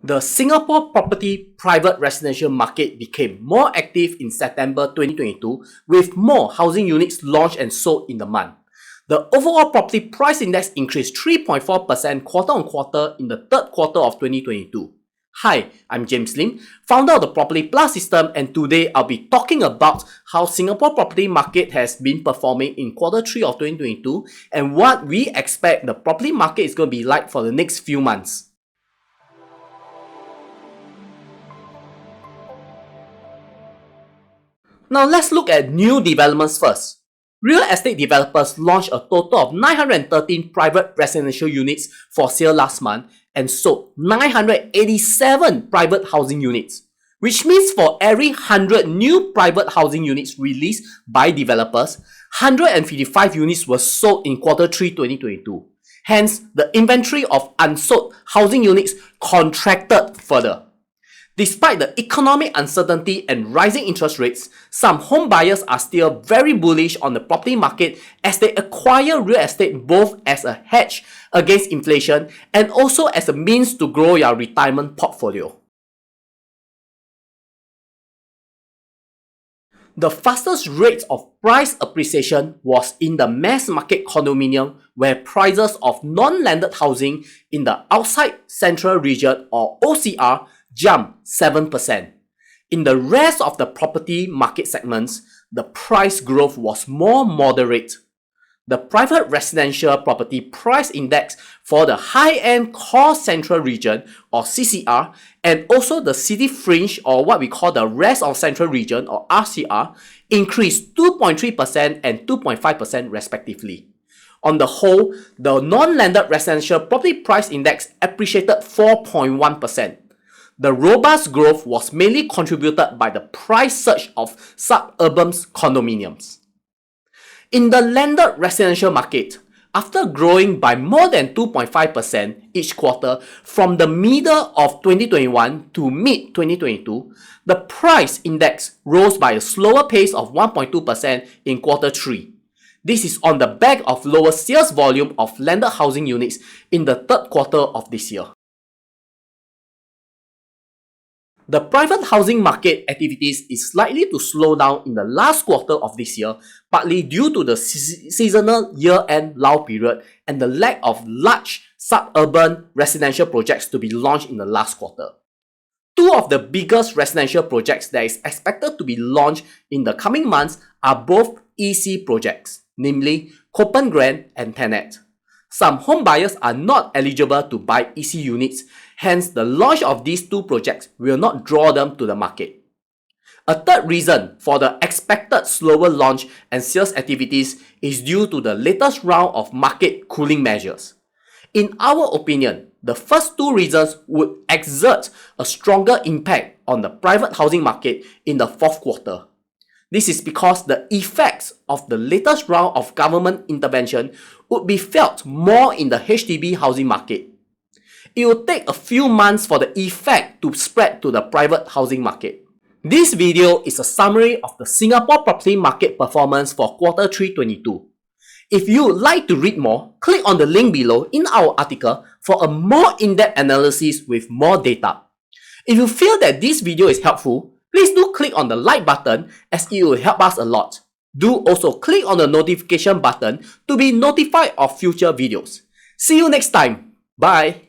The Singapore property private residential market became more active in September 2022 with more housing units launched and sold in the month. The overall property price index increased 3.4% quarter-on-quarter in the third quarter of 2022. Hi, I'm James Lim, founder of the Property Plus system, and today I'll be talking about how Singapore property market has been performing in quarter 3 of 2022 and what we expect the property market is going to be like for the next few months. Now let's look at new developments first. Real estate developers launched a total of 913 private residential units for sale last month and sold 987 private housing units, which means for every 100 new private housing units released by developers, 155 units were sold in quarter 3 2022. Hence, the inventory of unsold housing units contracted further. Despite the economic uncertainty and rising interest rates, some home buyers are still very bullish on the property market as they acquire real estate both as a hedge against inflation and also as a means to grow your retirement portfolio. The fastest rates of price appreciation was in the mass market condominium, where prices of non-landed housing in the outside central region or OCR jumped 7%. In the rest of the property market segments, the price growth was more moderate. The private residential property price index for the high-end core central region or CCR and also the city fringe or what we call the rest of central region or RCR increased 2.3% and 2.5% respectively. On the whole, the non-landed residential property price index appreciated 4.1%. The robust growth was mainly contributed by the price surge of suburban condominiums. In the landed residential market, after growing by more than 2.5% each quarter from the middle of 2021 to mid-2022, the price index rose by a slower pace of 1.2% in quarter 3. This is on the back of lower sales volume of landed housing units in the third quarter of this year. The private housing market activities is likely to slow down in the last quarter of this year, partly due to the seasonal year-end lull period and the lack of large suburban residential projects to be launched in the last quarter. Two of the biggest residential projects that is expected to be launched in the coming months are both EC projects, namely Copen Grand and Tenet. Some home buyers are not eligible to buy EC units, hence the launch of these two projects will not draw them to the market. A third reason for the expected slower launch and sales activities is due to the latest round of market cooling measures. In our opinion, the first two reasons would exert a stronger impact on the private housing market in the fourth quarter. This is because the effects of the latest round of government intervention would be felt more in the HDB housing market. It will take a few months for the effect to spread to the private housing market. This video is a summary of the Singapore property market performance for quarter 3 2022. If you would like to read more, click on the link below in our article for a more in-depth analysis with more data. If you feel that this video is helpful, please do click on the like button as it will help us a lot. Do also click on the notification button to be notified of future videos. See you next time. Bye.